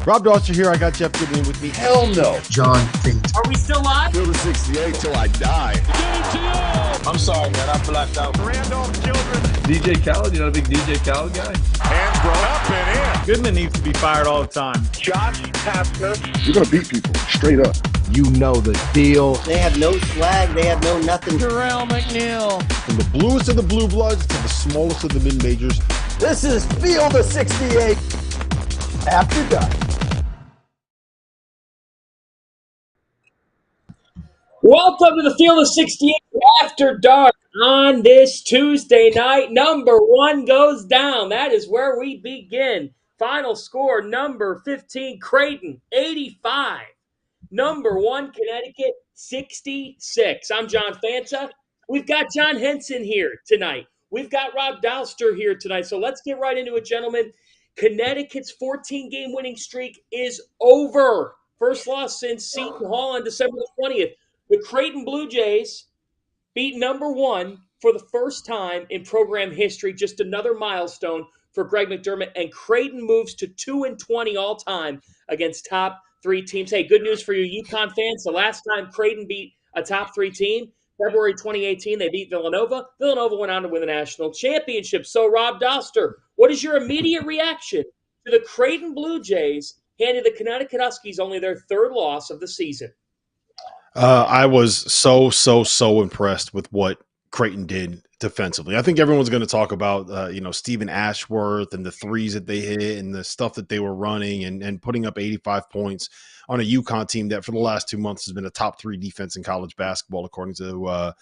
Rob Dauster here. I got Jeff Goodman with me. Hell no. John Henson. Are we still live? Field of 68 till I die. I'm sorry, man. I blacked out. Randolph, childress. DJ Khaled, you not a big DJ Khaled guy? Hands thrown up and in. Goodman needs to be fired all the time. Josh Pastner. You're going to beat people straight up. You know the deal. They have no swag. They have no nothing. Terrell McNeil. From the bluest of the blue bloods to the smallest of the mid-majors. This is Field of 68 after dark. Welcome to the Field of 68 After Dark on this Tuesday night. Number one goes down. That is where we begin. Final score, number 15, Creighton, 85. Number one, Connecticut, 66. I'm John Fanta. We've got John Henson here tonight. We've got Rob Dauster here tonight. So let's get right into it, gentlemen. Connecticut's 14-game winning streak is over. First loss since Seton Hall on December 20th. The Creighton Blue Jays beat number one for the first time in program history. Just another milestone for Greg McDermott. And Creighton moves to 2-20 all time against top three teams. Hey, good news for you UConn fans. The last time Creighton beat a top three team, February 2018, they beat Villanova. Villanova went on to win the national championship. So, Rob Dauster, what is your immediate reaction to the Creighton Blue Jays handing the Connecticut Huskies only their third loss of the season? I was so impressed with what Creighton did defensively. I think everyone's going to talk about, Stephen Ashworth and the threes that they hit and the stuff that they were running and putting up 85 points on a UConn team that for the last 2 months has been a top three defense in college basketball, according to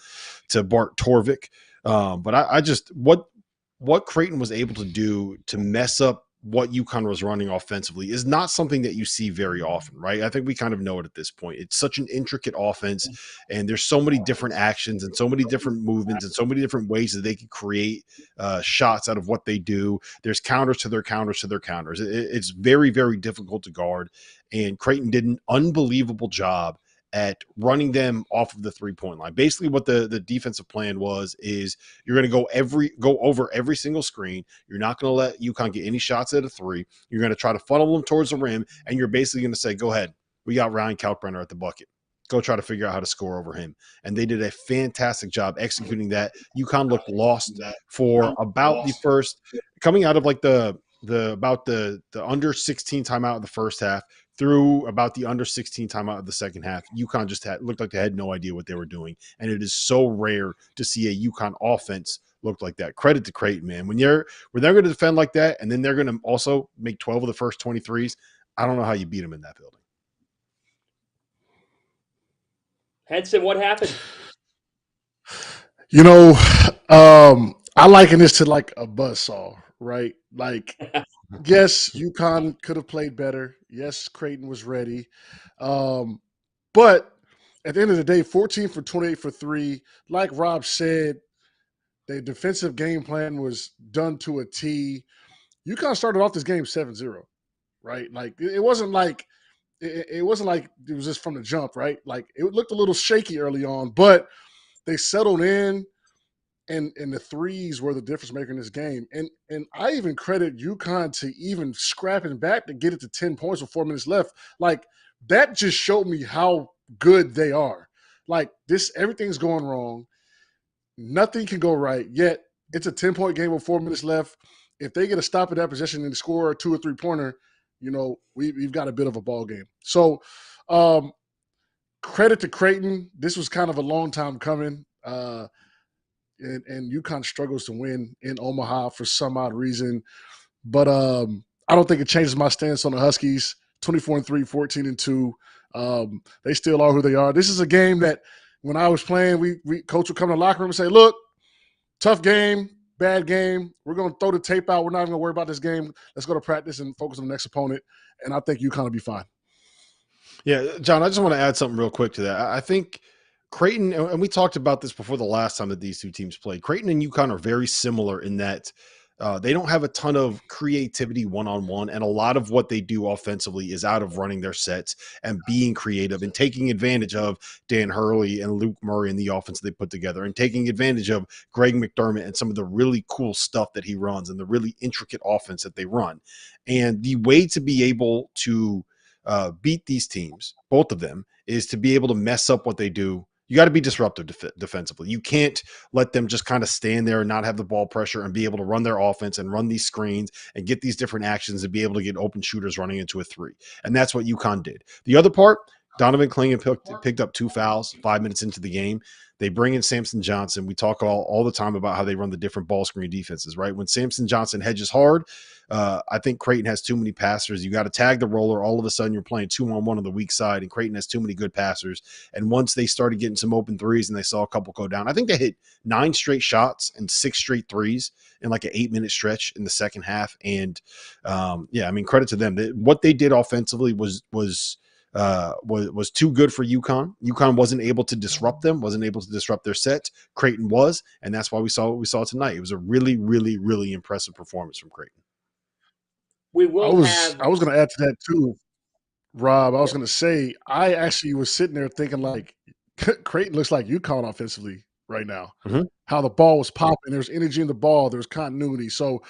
Bart Torvik. But I just what Creighton was able to do to mess up what UConn was running offensively is not something that you see very often, right? I think we kind of know it at this point. It's such an intricate offense, and there's so many different actions and so many different movements and so many different ways that they can create shots out of what they do. There's counters to their counters to their counters. It's very, very difficult to guard, and Creighton did an unbelievable job at running them off of the three-point line. Basically what the defensive plan is you're going to go over every single screen. You're not going to let UConn get any shots at a three. You're going to try to funnel them towards the rim, and you're basically going to say, go ahead. We got Ryan Kalkbrenner at the bucket. Go try to figure out how to score over him. And they did a fantastic job executing that. UConn looked lost for about the first – coming out of like the under 16 timeout of the first half through about the under 16 timeout of the second half. UConn just looked like they had no idea what they were doing. And it is so rare to see a UConn offense look like that. Credit to Creighton, man. When they're going to defend like that, and then they're going to also make 12 of the first 23s, I don't know how you beat them in that building. Henson, what happened? I liken this to like a buzzsaw, right? Like, yes, UConn could have played better. Yes, Creighton was ready. But at the end of the day, 14 for 28 for three. Like Rob said, the defensive game plan was done to a T. UConn started off this game 7-0, right? Like, it wasn't like it was just from the jump, right? Like, it looked a little shaky early on, but they settled in. And the threes were the difference maker in this game. And I even credit UConn to even scrapping back to get it to 10 points with 4 minutes left. Like, that just showed me how good they are. Like, everything's going wrong. Nothing can go right. Yet it's a 10-point game with 4 minutes left. If they get a stop at that possession and score a 2 or 3-pointer, we've got a bit of a ball game. So credit to Creighton. This was kind of a long time coming. And UConn struggles to win in Omaha for some odd reason. But I don't think it changes my stance on the Huskies. 24-3, 14-2. They still are who they are. This is a game that when I was playing, we coach would come in the locker room and say, look, tough game, bad game. We're going to throw the tape out. We're not even going to worry about this game. Let's go to practice and focus on the next opponent. And I think UConn will be fine. Yeah, John, I just want to add something real quick to that. I think Creighton, and we talked about this before the last time that these two teams played, Creighton and UConn are very similar in that They don't have a ton of creativity one-on-one, and a lot of what they do offensively is out of running their sets and being creative and taking advantage of Dan Hurley and Luke Murray and the offense they put together, and taking advantage of Greg McDermott and some of the really cool stuff that he runs and the really intricate offense that they run. And the way to be able to beat these teams, both of them, is to be able to mess up what they do. You got to be disruptive defensively. You can't let them just kind of stand there and not have the ball pressure and be able to run their offense and run these screens and get these different actions and be able to get open shooters running into a three. And that's what UConn did. The other part, Donovan Clingan picked up 2 fouls 5 minutes into the game. They bring in Samson Johnson. We talk all the time about how they run the different ball screen defenses, right? When Samson Johnson hedges hard, I think Creighton has too many passers. You got to tag the roller. All of a sudden, you're playing 2-on-1 on the weak side, and Creighton has too many good passers. And once they started getting some open threes and they saw a couple go down, I think they hit 9 straight shots and 6 straight threes in like an 8-minute stretch in the second half. And credit to them. What they did offensively was too good for UConn. UConn wasn't able to disrupt them, wasn't able to disrupt their set. Creighton was, and that's why we saw what we saw tonight. It was a really, really, really impressive performance from Creighton. I was going to add to that too, Rob. I was going to say, I actually was sitting there thinking like Creighton looks like UConn offensively right now. Mm-hmm. How the ball was popping. There's energy in the ball. There's continuity. So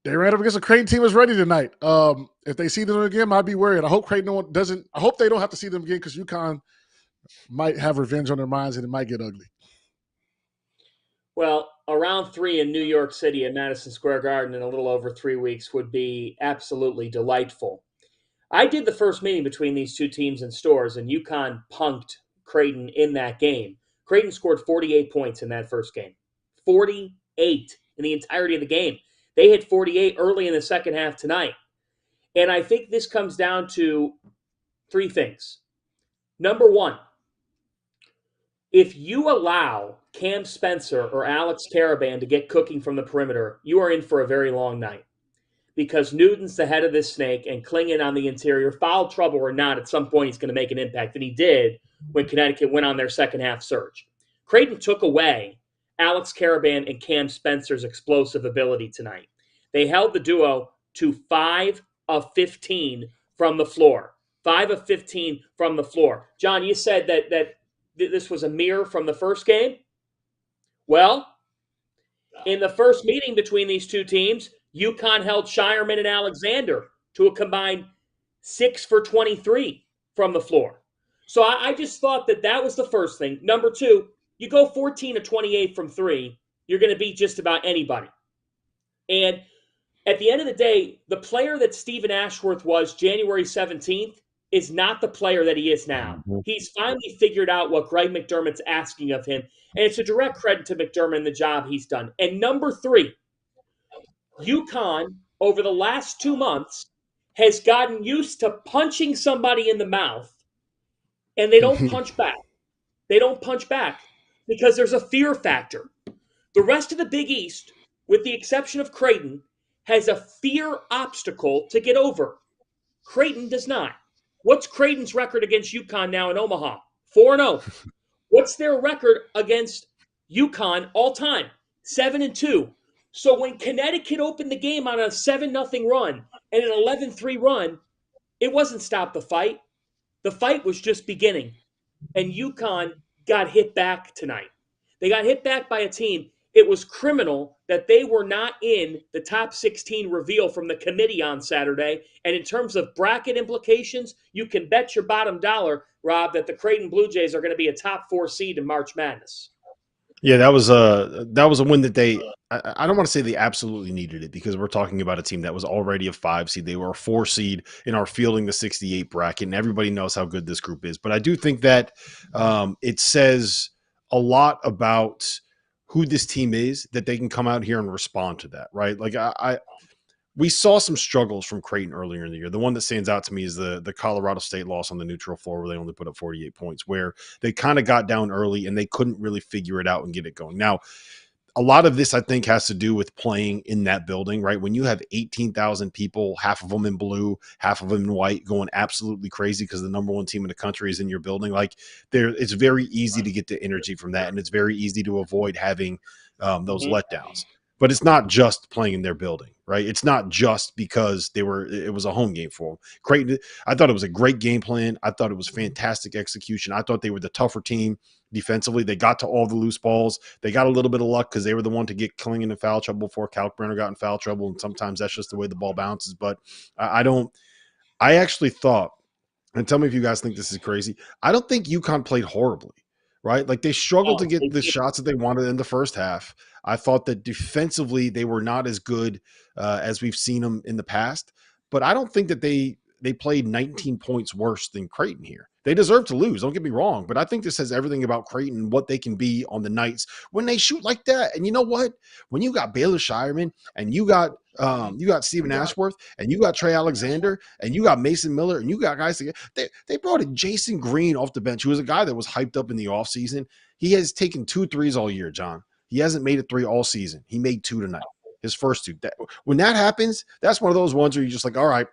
they ran up against a Creighton team that's ready tonight. If they see them again, I'd be worried. I hope Creighton doesn't. I hope they don't have to see them again because UConn might have revenge on their minds and it might get ugly. Well, a round 3 in New York City at Madison Square Garden in a little over 3 weeks would be absolutely delightful. I did the first meeting between these two teams in stores, and UConn punked Creighton in that game. Creighton scored 48 points in that first game. 48 in the entirety of the game. They hit 48 early in the second half tonight. And I think this comes down to 3 things. Number 1, if you allow Cam Spencer or Alex Caravan to get cooking from the perimeter, you are in for a very long night. Because Newton's the head of this snake, and Clingan on the interior, foul trouble or not, at some point he's going to make an impact. And he did when Connecticut went on their second half surge. Creighton took away Alex Caravan and Cam Spencer's explosive ability tonight. They held the duo to 5 of 15 from the floor. 5 of 15 from the floor. John, you said that this was a mirror from the first game? Well, in the first meeting between these two teams, UConn held Shireman and Alexander to a combined 6 for 23 from the floor. So I just thought that was the first thing. Number 2, you go 14 of 28 from 3, you're going to beat just about anybody. And at the end of the day, the player that Stephen Ashworth was January 17th is not the player that he is now. He's finally figured out what Greg McDermott's asking of him, and it's a direct credit to McDermott and the job he's done. And number 3, UConn, over the last 2 months, has gotten used to punching somebody in the mouth, and they don't punch back. They don't punch back because there's a fear factor. The rest of the Big East, with the exception of Creighton, has a fear obstacle to get over. Creighton does not. What's Creighton's record against UConn now in Omaha? 4-0. What's their record against UConn all time? 7-2. So when Connecticut opened the game on a 7-0 run and an 11-3 run, it wasn't stop the fight. The fight was just beginning. And UConn got hit back tonight. They got hit back by a team. It was criminal that they were not in the top 16 reveal from the committee on Saturday. And in terms of bracket implications, you can bet your bottom dollar, Rob, that the Creighton Blue Jays are going to be a top 4 seed in March Madness. Yeah, that was a win that they I don't want to say they absolutely needed it, because we're talking about a team that was already a 5 seed. They were a 4 seed and are fielding the 68 bracket, and everybody knows how good this group is. But I do think that it says a lot about who this team is, that they can come out here and respond to that, right? Like we saw some struggles from Creighton earlier in the year. The one that stands out to me is the Colorado State loss on the neutral floor, where they only put up 48 points, where they kind of got down early and they couldn't really figure it out and get it going. Now, a lot of this, I think, has to do with playing in that building, right? When you have 18,000 people, half of them in blue, half of them in white, going absolutely crazy because the number 1 team in the country is in your building, like it's very easy to get the energy from that, and it's very easy to avoid having those letdowns. But it's not just playing in their building, right? It's not just because it was a home game for them. Creighton, I thought it was a great game plan. I thought it was fantastic execution. I thought they were the tougher team defensively. They got to all the loose balls. They got a little bit of luck because they were the one to get Klingon in foul trouble before Kalkbrenner got in foul trouble. And sometimes that's just the way the ball bounces. But I actually thought, and tell me if you guys think this is crazy, I don't think UConn played horribly, right? Like they struggled to get the shots that they wanted in the first half. I thought that defensively they were not as good as we've seen them in the past, but I don't think that they played 19 points worse than Creighton here. They deserve to lose, don't get me wrong, but I think this says everything about Creighton and what they can be on the nights when they shoot like that. And you know what? When you got Baylor Shireman and you got Stephen Ashworth and you got Trey Alexander and you got Mason Miller and you got guys they brought in Jason Green off the bench, who was a guy that was hyped up in the offseason. He has taken 2 threes all year, John. He hasn't made a 3 all season. He made 2 tonight. His first 2. When that happens, that's one of those ones where you're just like, all right,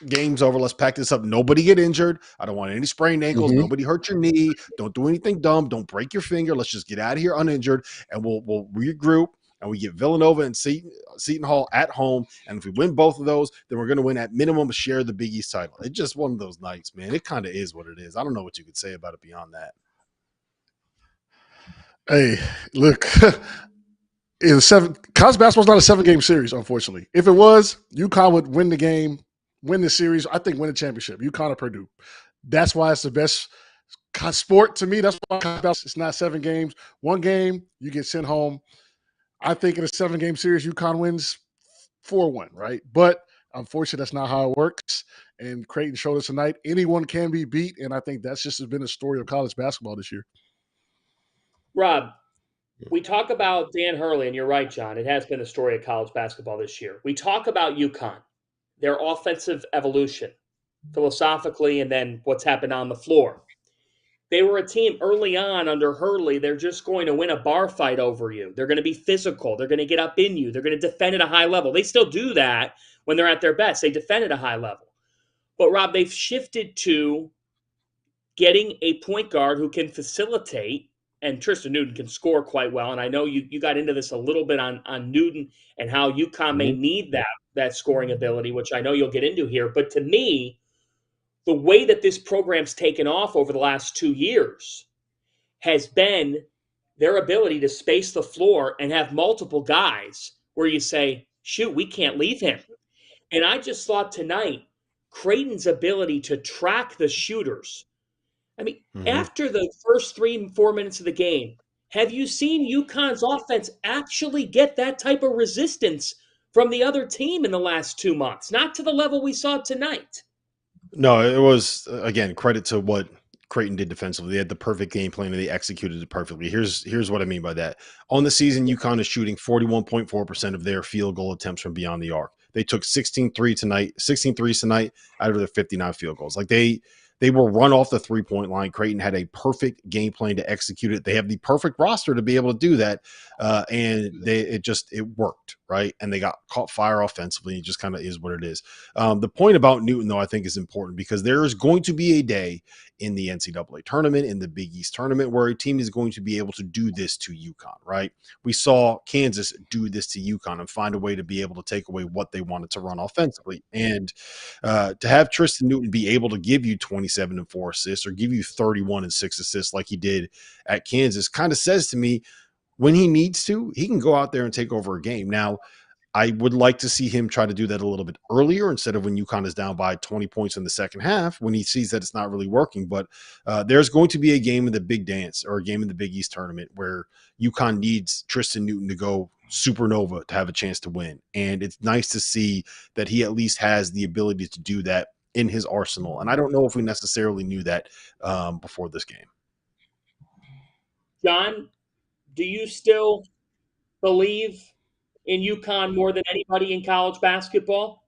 game's over. Let's pack this up. Nobody get injured. I don't want any sprained ankles. Nobody hurt your knee. Don't do anything dumb. Don't break your finger. Let's just get out of here uninjured, and we'll regroup. And we get Villanova and Seton Hall at home. And if we win both of those, then we're going to win at minimum a share of the Big East title. It's just one of those nights, man. It kind of is what it is. I don't know what you could say about it beyond that. Hey, look, college basketball's not a 7-game series, unfortunately. If it was, UConn would win the game, win the series, I think win the championship. UConn or Purdue. That's why it's the best sport to me. That's why it's not 7 games. 1 game, you get sent home. I think in a 7-game series, UConn wins 4-1, right? But unfortunately, that's not how it works. And Creighton showed us tonight, anyone can be beat, and I think that's just been a story of college basketball this year. Rob, we talk about Dan Hurley, and you're right, John. It has been the story of college basketball this year. We talk about UConn, their offensive evolution, philosophically, and then what's happened on the floor. They were a team early on under Hurley. They're just going to win a bar fight over you. They're going to be physical. They're going to get up in you. They're going to defend at a high level. They still do that when they're at their best. They defend at a high level. But, Rob, they've shifted to getting a point guard who can facilitate, and Tristan Newton can score quite well. And I know you got into this a little bit on Newton and how UConn may need that scoring ability, which I know you'll get into here. But to me, the way that this program's taken off over the last 2 years has been their ability to space the floor and have multiple guys where you say, shoot, we can't leave him. And I just thought tonight, Creighton's ability to track the shooters. I mean, after the first 3-4 minutes of the game, have you seen UConn's offense actually get that type of resistance from the other team in the last 2 months? Not to the level we saw tonight. No, it was, again, credit to what Creighton did defensively. They had the perfect game plan and they executed it perfectly. Here's what I mean by that. On the season, UConn is shooting 41.4% of their field goal attempts from beyond the arc. They took 16 threes tonight out of their 59 field goals. Like they were run off the 3-point line. Creighton had a perfect game plan to execute it. They have the perfect roster to be able to do that. And it worked, right? And they got caught fire offensively. It just kind of is what it is. The point about Newton, though, I think is important because there is going to be a day in the NCAA tournament, in the Big East tournament, where a team is going to be able to do this to UConn, right? We saw Kansas do this to UConn and find a way to be able to take away what they wanted to run offensively. And to have Tristan Newton be able to give you 27 and 4 assists or give you 31 and 6 assists like he did at Kansas kind of says to me, when he needs to, he can go out there and take over a game. Now, I would like to see him try to do that a little bit earlier instead of when UConn is down by 20 points in the second half when he sees that it's not really working. But there's going to be a game in the Big Dance or a game in the Big East tournament where UConn needs Tristan Newton to go supernova to have a chance to win. And it's nice to see that he at least has the ability to do that in his arsenal. And I don't know if we necessarily knew that before this game. John, do you still believe in UConn more than anybody in college basketball?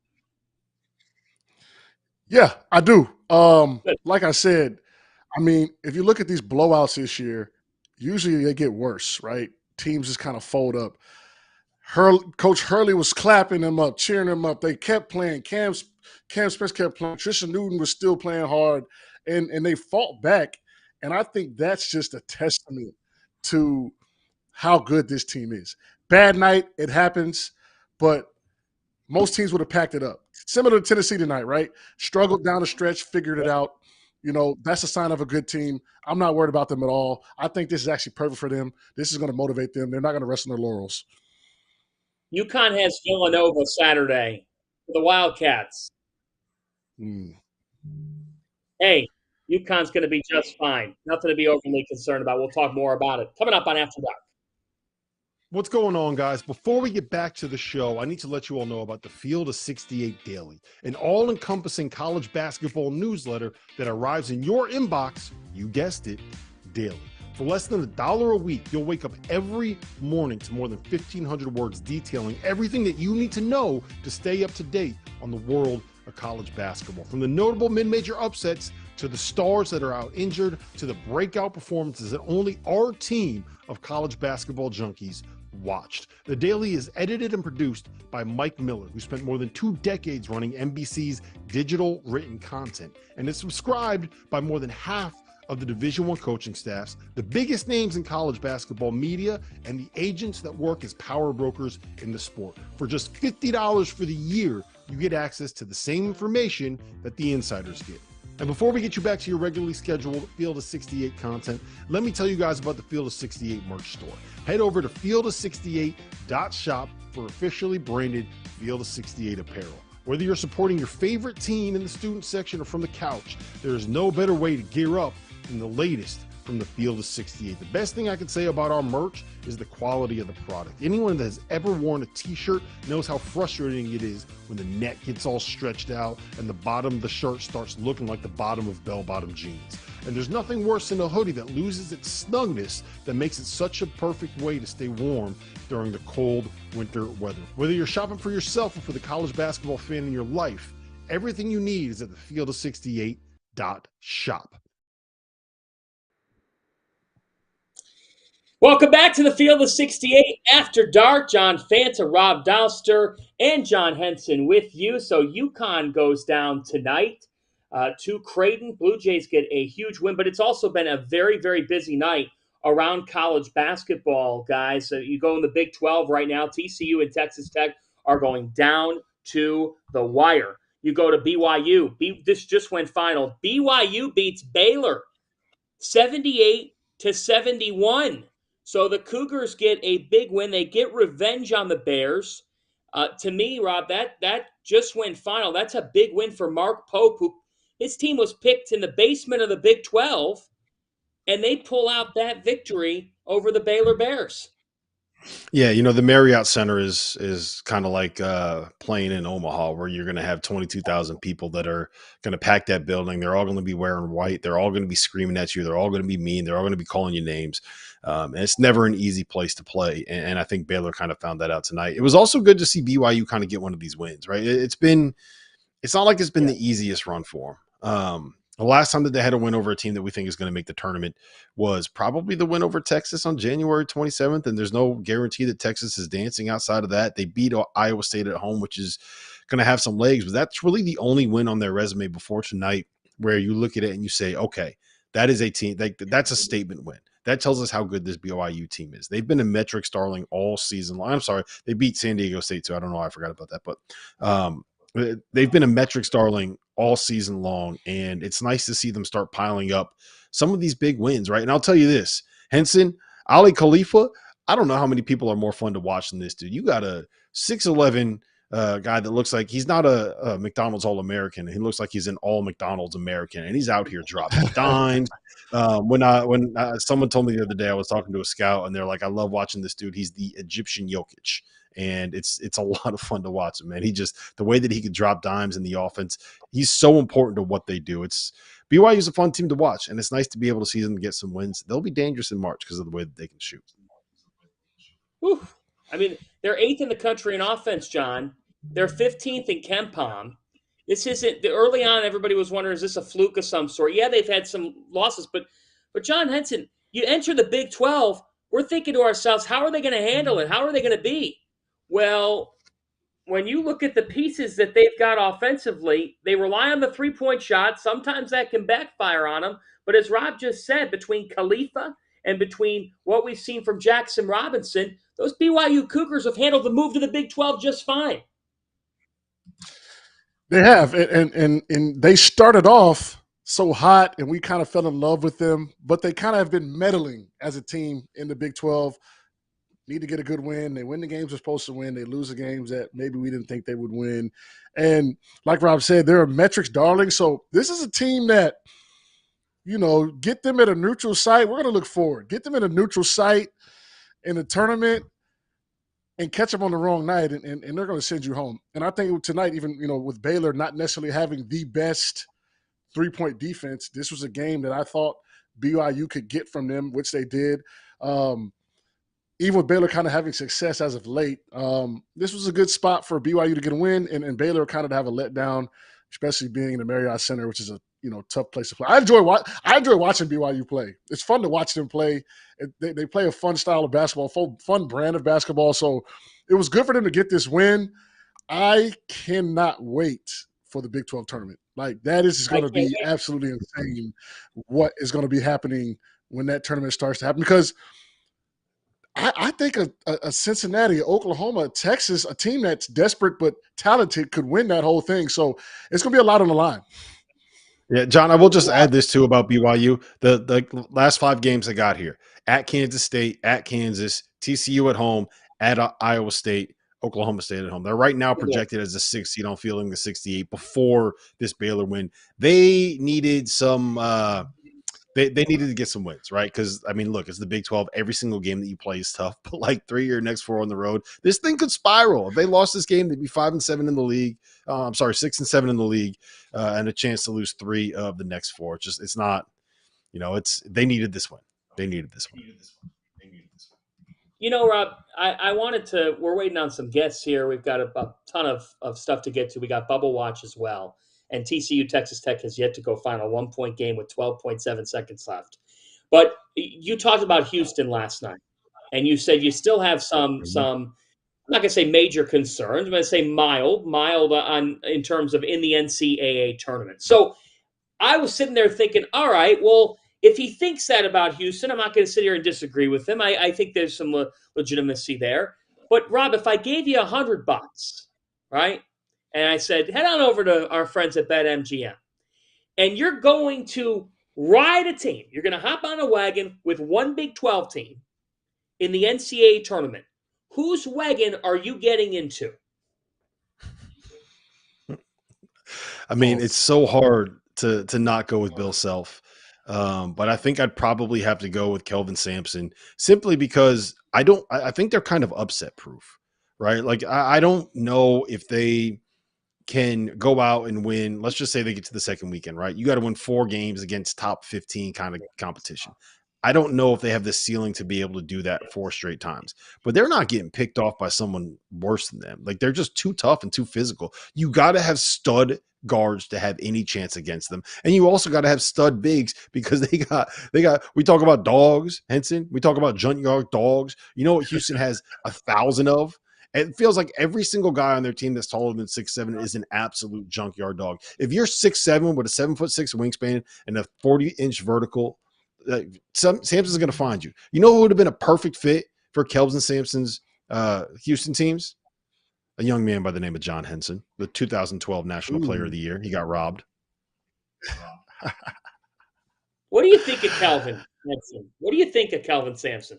Yeah, I do. Like I said, I mean, if you look at these blowouts this year, usually they get worse, right? Teams just kind of fold up. Coach Hurley was clapping them up, cheering them up. They kept playing. Cam Smith kept playing. Tristan Newton was still playing hard, and they fought back. And I think that's just a testament to how good this team is. Bad night, it happens, but most teams would have packed it up. Similar to Tennessee tonight, right? Struggled down the stretch, figured it out. That's a sign of a good team. I'm not worried about them at all. I think this is actually perfect for them. This is going to motivate them. They're not going to rest on their laurels. UConn has Villanova Saturday for the Wildcats. Hey, UConn's going to be just fine. Nothing to be overly concerned about. We'll talk more about it coming up on After Dark. What's going on, guys? Before we get back to the show, I need to let you all know about the Field of 68 Daily, an all-encompassing college basketball newsletter that arrives in your inbox, you guessed it, daily. For less than $1 a week, you'll wake up every morning to more than 1,500 words detailing everything that you need to know to stay up to date on the world of college basketball. From the notable mid-major upsets to the stars that are out injured to the breakout performances that only our team of college basketball junkies watched. The Daily is edited and produced by Mike Miller, who spent more than 2 decades running NBC's digital written content, and is subscribed by more than half of the Division I coaching staffs, the biggest names in college basketball media, and the agents that work as power brokers in the sport. For just $50 for the year, you get access to the same information that the insiders get. And before we get you back to your regularly scheduled Field of 68 content, let me tell you guys about the Field of 68 merch store. Head over to fieldof68.shop for officially branded Field of 68 apparel. Whether you're supporting your favorite team in the student section or from the couch, there is no better way to gear up than the latest from the Field of 68. The best thing I can say about our merch is the quality of the product. Anyone that has ever worn a t-shirt knows how frustrating it is when the neck gets all stretched out and the bottom of the shirt starts looking like the bottom of bell-bottom jeans. And there's nothing worse than a hoodie that loses its snugness that makes it such a perfect way to stay warm during the cold winter weather. Whether you're shopping for yourself or for the college basketball fan in your life, everything you need is at the fieldof68.shop. Welcome back to the Field of 68 After Dark. John Fanta, Rob Dauster, and John Henson with you. So UConn goes down tonight to Creighton. Blue Jays get a huge win, but it's also been a very, very busy night around college basketball, guys. So you go in the Big 12 right now. TCU and Texas Tech are going down to the wire. You go to BYU. This just went final. BYU beats Baylor 78-71. So the Cougars get a big win. They get revenge on the Bears. To me, Rob, that just went final. That's a big win for Mark Pope, who his team was picked in the basement of the Big 12, and they pull out that victory over the Baylor Bears. Yeah, the Marriott Center is kind of like playing in Omaha, where you're going to have 22,000 people that are going to pack that building. They're all going to be wearing white. They're all going to be screaming at you. They're all going to be mean. They're all going to be calling you names. And it's never an easy place to play. And I think Baylor kind of found that out tonight. It was also good to see BYU kind of get one of these wins, right? It's not like it's been the easiest run for them. The last time that they had a win over a team that we think is going to make the tournament was probably the win over Texas on January 27th. And there's no guarantee that Texas is dancing outside of that. They beat Iowa State at home, which is going to have some legs, but that's really the only win on their resume before tonight where you look at it and you say, okay, that is a team. That's a statement win. That tells us how good this BYU team is. They've been a metric darling all season long. I'm sorry. They beat San Diego State too. I don't know. I forgot about that, but they've been a metric darling all season long, and it's nice to see them start piling up some of these big wins, right? And I'll tell you this, Henson, Ali Khalifa, I don't know how many people are more fun to watch than this dude. You got a 6'11" guy that looks like he's not a McDonald's All-American. He looks like he's an all-McDonald's American, and he's out here dropping dimes. When someone told me the other day, I was talking to a scout, and they're like, I love watching this dude. He's the Egyptian Jokic. And it's a lot of fun to watch him, man. The way that he could drop dimes in the offense, he's so important to what they do. BYU is a fun team to watch, and it's nice to be able to see them get some wins. They'll be dangerous in March because of the way that they can shoot. Whew. I mean, they're 8th in the country in offense, John. They're 15th in KenPom. This isn't early on. Everybody was wondering, is this a fluke of some sort? Yeah, they've had some losses, but John Henson, you enter the Big 12. We're thinking to ourselves, how are they going to handle it? How are they going to be? Well, when you look at the pieces that they've got offensively, they rely on the three-point shot. Sometimes that can backfire on them. But as Rob just said, between Khalifa And between what we've seen from Jackson Robinson, those BYU Cougars have handled the move to the Big 12 just fine. They have, and they started off so hot, and we kind of fell in love with them, but they kind of have been meddling as a team in the Big 12. Need to get a good win. They win the games they're supposed to win. They lose the games that maybe we didn't think they would win. And like Rob said, they're a metrics darling. So this is a team that, get them at a neutral site. We're going to look forward. Get them at a neutral site in the tournament and catch them on the wrong night, and they're going to send you home. And I think tonight, even, with Baylor not necessarily having the best three-point defense, this was a game that I thought BYU could get from them, which they did. Even with Baylor kind of having success as of late, this was a good spot for BYU to get a win, and Baylor kind of to have a letdown, especially being in the Marriott Center, which is a tough place to play. I enjoy watching BYU play. It's fun to watch them play. They play a fun style of basketball, fun brand of basketball. So it was good for them to get this win. I cannot wait for the Big 12 tournament. Like, that is going to be absolutely insane what is going to be happening when that tournament starts to happen, because I think a Cincinnati, Oklahoma, Texas, a team that's desperate but talented could win that whole thing. So it's going to be a lot on the line. Yeah, John, I will just add this too about BYU. The last 5 games they got here: at Kansas State, at Kansas, TCU at home, at Iowa State, Oklahoma State at home. They're right now projected as a 6 seed on Fielding the 68 before this Baylor win. They needed some they needed to get some wins, right? Because, I mean, look, it's the Big 12. Every single game that you play is tough, but like 3 of your next 4 on the road, this thing could spiral. If they lost this game, they'd be 5-7 in the league. 6-7 in the league, and a chance to lose 3 of the next 4. It's not, they needed this win. They needed this one. Rob, I wanted to, we're waiting on some guests here. We've got a ton of stuff to get to. We got Bubble Watch as well. And TCU Texas Tech has yet to go final 1-point game with 12.7 seconds left. But you talked about Houston last night, and you said you still have some I'm not going to say major concerns. I'm going to say mild in terms of in the NCAA tournament. So I was sitting there thinking, all right, well, if he thinks that about Houston, I'm not going to sit here and disagree with him. I think there's some legitimacy there. But Rob, if I gave you $100, right? And I said, head on over to our friends at BetMGM. And you're going to ride a team. You're going to hop on a wagon with one Big 12 team in the NCAA tournament. Whose wagon are you getting into? I mean, it's so hard to not go with Bill Self. But I think I'd probably have to go with Kelvin Sampson, simply because I think they're kind of upset proof, right? Like, I don't know if they can go out and win. Let's just say they get to the second weekend, right? You got to win 4 games against top 15 kind of competition. I don't know if they have the ceiling to be able to do that 4 straight times, but they're not getting picked off by someone worse than them. Like, they're just too tough and too physical. You got to have stud guards to have any chance against them. And you also got to have stud bigs, because they got, we talk about dogs, Henson. We talk about junkyard dogs. You know what Houston has 1,000 of? It feels like every single guy on their team that's taller than 6'7" is an absolute junkyard dog. If you're 6'7" with a 7'6" wingspan and a 40-inch vertical, Sampson's going to find you. You know who would have been a perfect fit for Kelvin Sampson's Houston teams? A young man by the name of John Henson, the 2012 National Player of the Year. He got robbed. What do you think of Kelvin Henson? What do you think of Kelvin Sampson?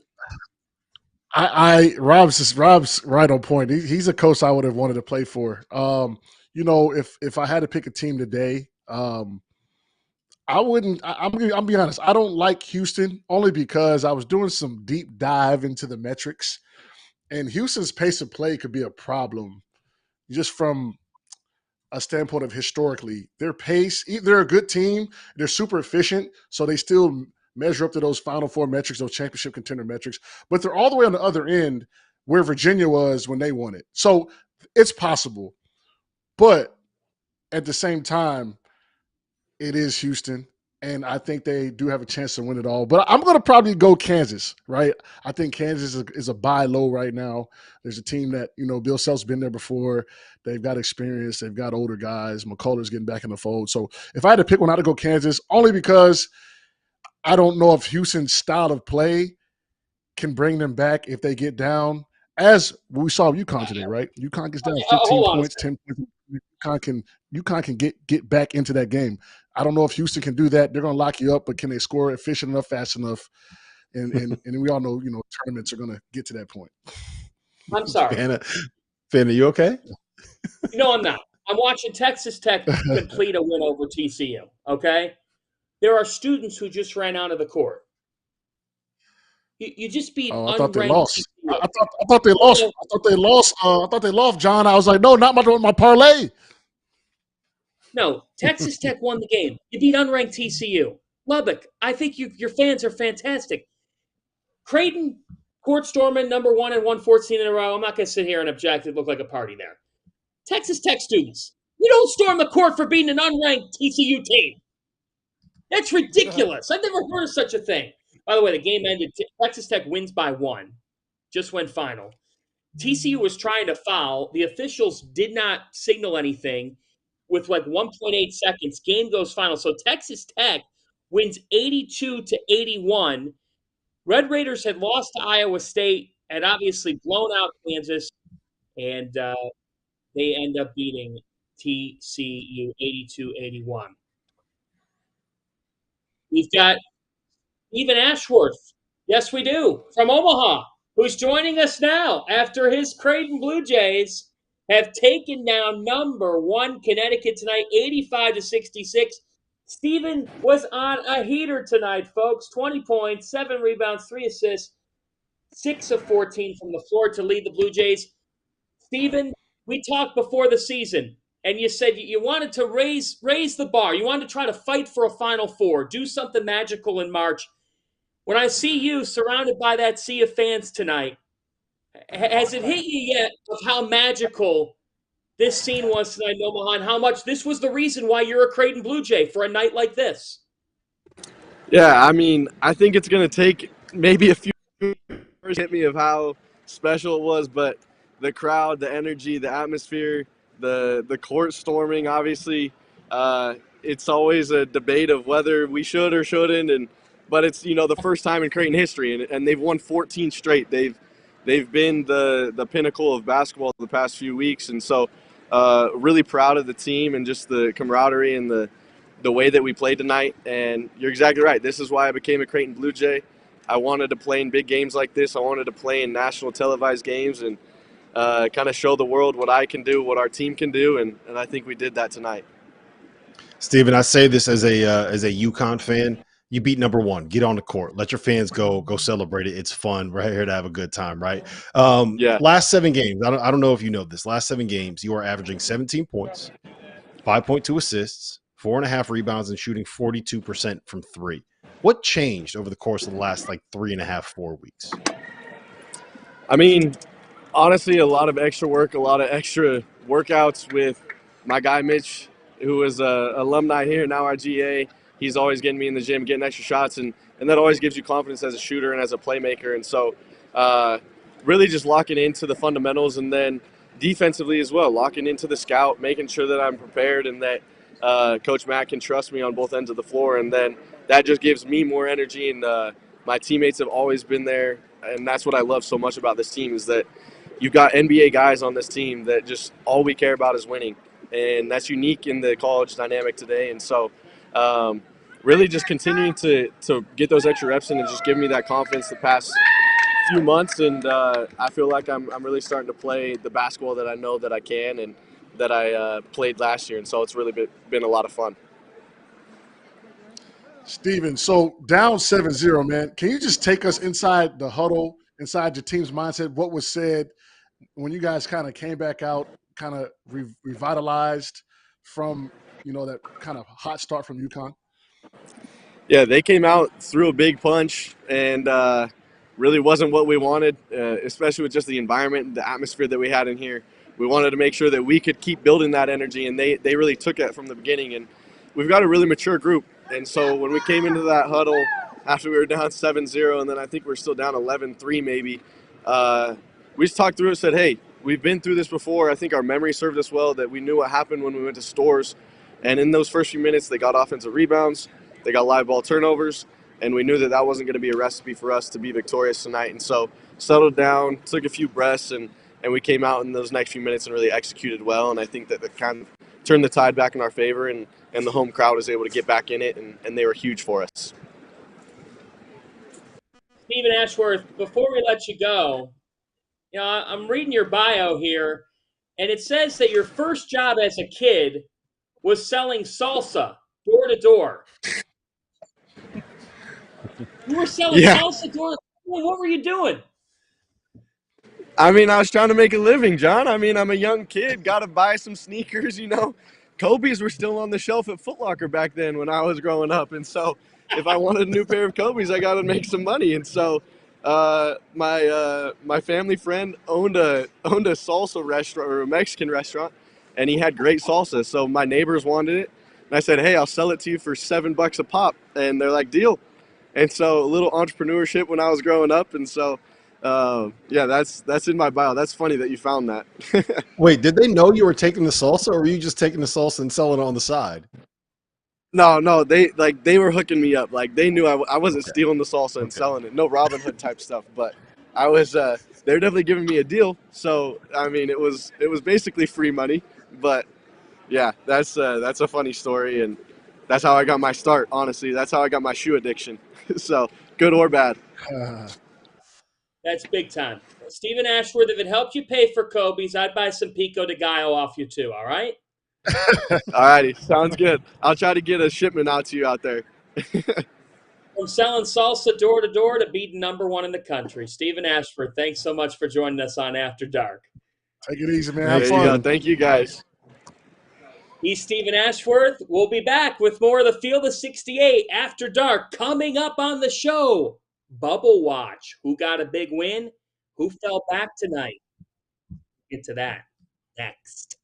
Rob's right on point. He's a coach I would have wanted to play for. If I had to pick a team today, I wouldn't. I'll be honest. I don't like Houston, only because I was doing some deep dive into the metrics, and Houston's pace of play could be a problem, just from a standpoint of historically. Their pace, they're a good team. They're super efficient, so they still measure up to those Final Four metrics, those championship contender metrics. But they're all the way on the other end where Virginia was when they won it. So it's possible. But at the same time, it is Houston, and I think they do have a chance to win it all. But I'm going to probably go Kansas, right? I think Kansas is a buy low right now. There's a team that, Bill Self's been there before. They've got experience. They've got older guys. McCullough's getting back in the fold. So if I had to pick one, I'd go Kansas, only because I don't know if Houston's style of play can bring them back if they get down. As we saw UConn today, right? UConn gets down 15 points, 10 points. UConn can get back into that game. I don't know if Houston can do that. They're going to lock you up, but can they score efficient enough, fast enough? And we all know, tournaments are going to get to that point. I'm sorry. Fanta, you okay? No, I'm not. I'm watching Texas Tech complete a win over TCU, okay? There are students who just ran out of the court. You just beat I thought they unranked lost. TCU. I thought they lost. I thought they lost, John. I was like, no, not my parlay. No, Texas Tech won the game. You beat unranked TCU. Lubbock, I think your fans are fantastic. Creighton, court storming, number 1 and 114 in a row. I'm not going to sit here and object. It looked like a party there. Texas Tech students, you don't storm the court for beating an unranked TCU team. That's ridiculous. I've never heard of such a thing. By the way, the game ended. Texas Tech wins by 1. Just went final. TCU was trying to foul. The officials did not signal anything with like 1.8 seconds. Game goes final. So Texas Tech wins 82-81. Red Raiders had lost to Iowa State and obviously blown out Kansas. And they end up beating TCU 82-81. We've got Stephen Ashworth. Yes, we do. From Omaha, who's joining us now after his Creighton Blue Jays have taken down number 1 Connecticut tonight, 85-66. Stephen was on a heater tonight, folks. 20 points, 7 rebounds, 3 assists, 6 of 14 from the floor to lead the Blue Jays. Stephen, we talked before the season, and you said you wanted to raise the bar. You wanted to try to fight for a Final Four, do something magical in March. When I see you surrounded by that sea of fans tonight, has it hit you yet of how magical this scene was tonight in Omaha and how much this was the reason why you're a Creighton Blue Jay for a night like this? Yeah, I mean, I think it's going to take maybe a few hours to hit me of how special it was, but the crowd, the energy, the atmosphere, the court storming, obviously, it's always a debate of whether we should or shouldn't, but it's the first time in Creighton history, and they've won 14 straight. They've been the pinnacle of basketball the past few weeks, and so really proud of the team and just the camaraderie and the way that we played tonight. And you're exactly right. This is why I became a Creighton Blue Jay. I wanted to play in big games like this. I wanted to play in national televised games and kind of show the world what I can do, what our team can do, and I think we did that tonight. Steven, I say this as a UConn fan. You beat number 1. Get on the court. Let your fans go celebrate it. It's fun. We're here to have a good time, right? Yeah. Last 7 games, I don't know if you know this. Last 7 games, you are averaging 17 points, 5.2 assists, 4.5 rebounds, and shooting 42% from 3. What changed over the course of the last 3.5, 4 weeks? I mean, honestly, a lot of extra work, a lot of extra workouts with my guy Mitch, who is an alumni here, now our GA. He's always getting me in the gym, getting extra shots, and that always gives you confidence as a shooter and as a playmaker. And so really just locking into the fundamentals, and then defensively as well, locking into the scout, making sure that I'm prepared and that Coach Matt can trust me on both ends of the floor. And then that just gives me more energy, and my teammates have always been there. And that's what I love so much about this team is that you've got NBA guys on this team that just all we care about is winning. And that's unique in the college dynamic today. And so really just continuing to get those extra reps in and just give me that confidence the past few months. And I feel like I'm really starting to play the basketball that I know that I can and that I played last year. And so it's really been a lot of fun. Steven, so down 7-0, man. Can you just take us inside the huddle, inside your team's mindset? What was said when you guys kind of came back out, kind of revitalized from, that kind of hot start from UConn? Yeah, they came out, threw a big punch, and really wasn't what we wanted, especially with just the environment and the atmosphere that we had in here. We wanted to make sure that we could keep building that energy, and they really took that from the beginning. And we've got a really mature group. And so when we came into that huddle after we were down 7-0, and then I think we're still down 11-3 maybe, we just talked through it and said, hey, we've been through this before. I think our memory served us well, that we knew what happened when we went to stores. And in those first few minutes, they got offensive rebounds, they got live ball turnovers, and we knew that wasn't going to be a recipe for us to be victorious tonight. And so settled down, took a few breaths, and we came out in those next few minutes and really executed well. And I think that kind of turned the tide back in our favor, and the home crowd was able to get back in it, and they were huge for us. Stephen Ashworth, before we let you go, I'm reading your bio here, and it says that your first job as a kid was selling salsa door to door. You were selling salsa door to door. What were you doing? I mean, I was trying to make a living, John. I mean, I'm a young kid, got to buy some sneakers, Kobe's were still on the shelf at Foot Locker back then when I was growing up. And so if I wanted a new pair of Kobe's, I got to make some money. And so my family friend owned a salsa restaurant, or a Mexican restaurant, and he had great salsa. So my neighbors wanted it. And I said, hey, I'll sell it to you for $7 a pop. And they're like, deal. And so a little entrepreneurship when I was growing up. And so that's in my bio. That's funny that you found that. Wait, did they know you were taking the salsa, or were you just taking the salsa and selling it on the side? No, they were hooking me up. Like, they knew I wasn't stealing the salsa and selling it. No Robin Hood type stuff, but I was. They're definitely giving me a deal. So I mean, it was basically free money. But yeah, that's a funny story, and that's how I got my start. Honestly, that's how I got my shoe addiction. So good or bad. That's big time. Stephen Ashworth, if it helped you pay for Kobe's, I'd buy some Pico de Gallo off you too, all right? All righty. Sounds good. I'll try to get a shipment out to you out there. From selling salsa door to door to beating #1 in the country. Stephen Ashworth, thanks so much for joining us on After Dark. Take it easy, man. Have fun. Thank you, guys. He's Stephen Ashworth. We'll be back with more of the Field of 68 After Dark coming up on the show. Bubble Watch. Who got a big win? Who fell back tonight? Get to that next.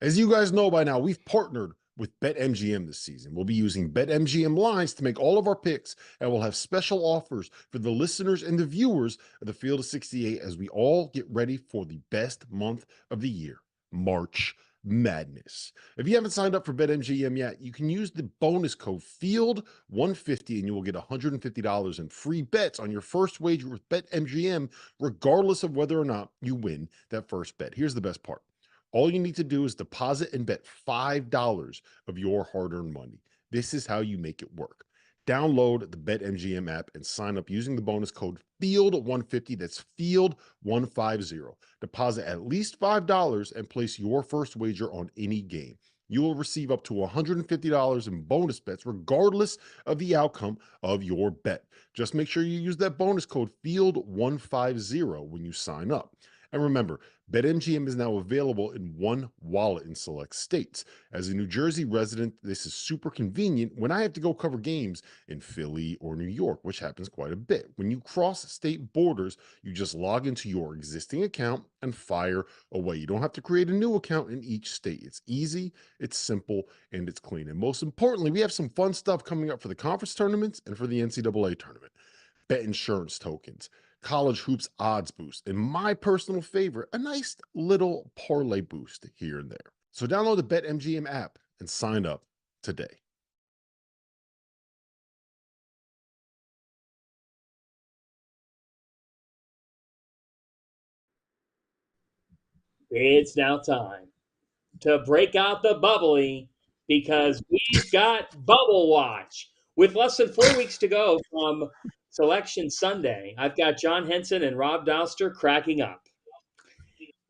As you guys know by now, we've partnered with BetMGM this season. We'll be using BetMGM lines to make all of our picks, and we'll have special offers for the listeners and the viewers of the Field of 68 as we all get ready for the best month of the year, March Madness. If you haven't signed up for BetMGM yet, you can use the bonus code FIELD150 and you will get $150 in free bets on your first wager with BetMGM, regardless of whether or not you win that first bet. Here's the best part. All you need to do is deposit and bet $5 of your hard-earned money. This is how you make it work. Download the BetMGM app and sign up using the bonus code FIELD150. That's FIELD150. Deposit at least $5 and place your first wager on any game. You will receive up to $150 in bonus bets regardless of the outcome of your bet. Just make sure you use that bonus code FIELD150 when you sign up. And remember, BetMGM is now available in one wallet in select states. As a New Jersey resident, this is super convenient when I have to go cover games in Philly or New York, which happens quite a bit. When you cross state borders, you just log into your existing account and fire away. You don't have to create a new account in each state. It's easy, it's simple, and it's clean. And most importantly, we have some fun stuff coming up for the conference tournaments and for the NCAA tournament. Bet insurance tokens, college hoops odds boost, and my personal favorite, a nice little parlay boost here and there. So download the BetMGM app and sign up today. It's now time to break out the bubbly because we've got Bubble Watch. With less than 4 weeks to go from Selection Sunday, I've got John Henson and Rob Dauster cracking up.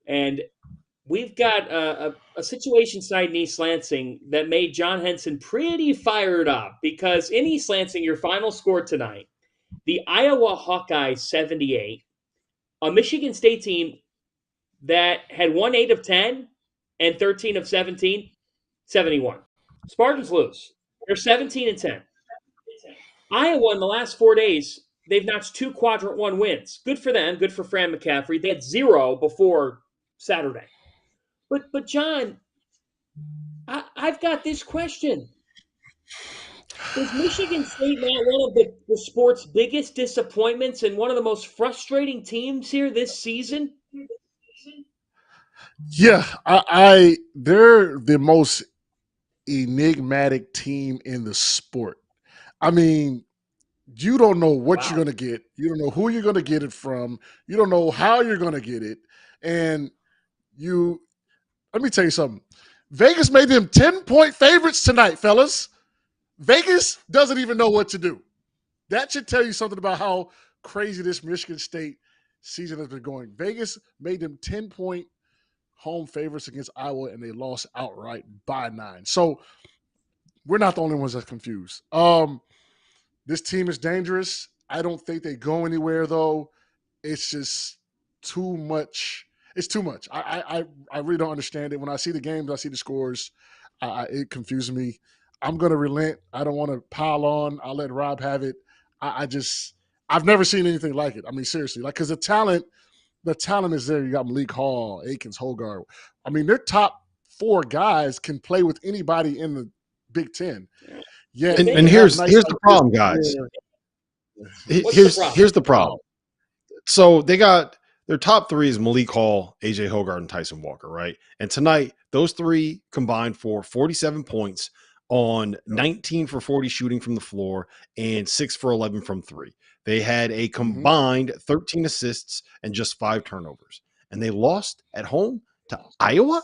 And we've got a situation tonight in East Lansing that made John Henson pretty fired up because in East Lansing, your final score tonight, the Iowa Hawkeyes 78, a Michigan State team that had won 8 of 10 and 13 of 17, 71. Spartans lose. They're 17-10. Iowa in the last 4 days, they've notched 2 quadrant 1 wins. Good for them. Good for Fran McCaffrey. They had 0 before Saturday. But John, I've got this question. Is Michigan State now one of the sport's biggest disappointments and one of the most frustrating teams here this season? Yeah, they're the most enigmatic team in the sport. I mean, you don't know what you're going to get. You don't know who you're going to get it from. You don't know how you're going to get it. And let me tell you something. Vegas made them 10-point favorites tonight, fellas. Vegas doesn't even know what to do. That should tell you something about how crazy this Michigan State season has been going. Vegas made them 10-point home favorites against Iowa, and they lost outright by 9. So we're not the only ones that's confused. This team is dangerous. I don't think they go anywhere, though. It's just too much. It's too much. I really don't understand it. When I see the games, I see the scores, it confuses me. I'm going to relent. I don't want to pile on. I'll let Rob have it. I've never seen anything like it. I mean, seriously, because the talent is there. You got Malik Hall, Akins, Hogarth. I mean, their top 4 guys can play with anybody in the Big Ten. Yeah, and here's the problem, guys. Here's the problem. So they got their top 3 is Malik Hall, AJ Hogarth, and Tyson Walker, right? And tonight, those 3 combined for 47 points on 19 for 40 shooting from the floor and 6 for 11 from 3. They had a combined 13 assists and just 5 turnovers. And they lost at home to Iowa?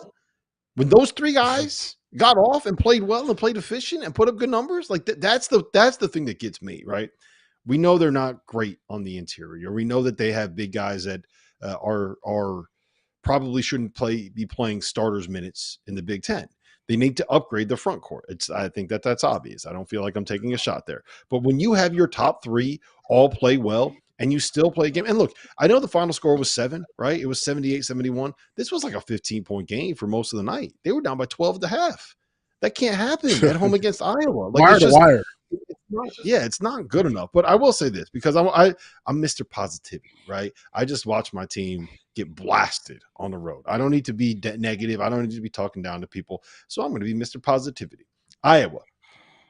When those 3 guys got off and played well and played efficient and put up good numbers, like that's the thing that gets me, right? We know they're not great on the interior. We know that they have big guys that are probably shouldn't be playing starters minutes in the Big Ten. They need to upgrade the front court. I think that's obvious. I don't feel like I'm taking a shot there. But when you have your top 3 all play well and you still play a game, and look, I know the final score was 7, right? It was 78-71. This was like a 15-point game for most of the night. They were down by 12 at the half. That can't happen at home against Iowa. Like, wire to wire. It's not good enough. But I will say this, because I'm Mr. Positivity, right? I just watch my team get blasted on the road. I don't need to be negative. I don't need to be talking down to people. So I'm going to be Mr. Positivity. Iowa,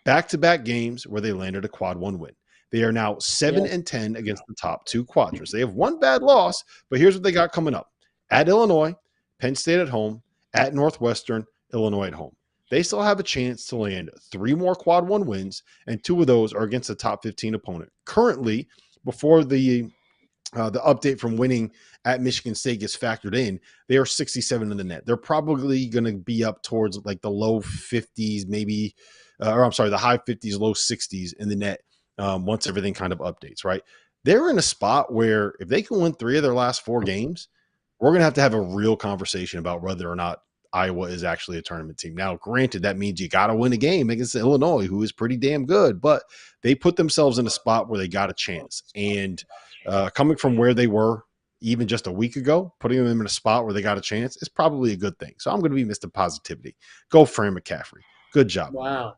back-to-back games where they landed a quad 1 win. They are now 7-10 against the top 2 quadras. They have 1 bad loss, but here's what they got coming up. At Illinois, Penn State at home, at Northwestern, Illinois at home. They still have a chance to land 3 more quad 1 wins, and 2 of those are against a top 15 opponent. Currently, before the update from winning at Michigan State gets factored in, they are 67 in the net. They're probably going to be up towards like the low 50s, maybe, the high 50s, low 60s in the net once everything kind of updates, right? They're in a spot where if they can win 3 of their last 4 games, we're going to have a real conversation about whether or not Iowa is actually a tournament team. Now, granted, that means you got to win a game against Illinois, who is pretty damn good, but they put themselves in a spot where they got a chance. And coming from where they were even just a week ago, putting them in a spot where they got a chance is probably a good thing. So I'm going to be Mr. Positivity. Go Fran McCaffrey. Good job. Wow.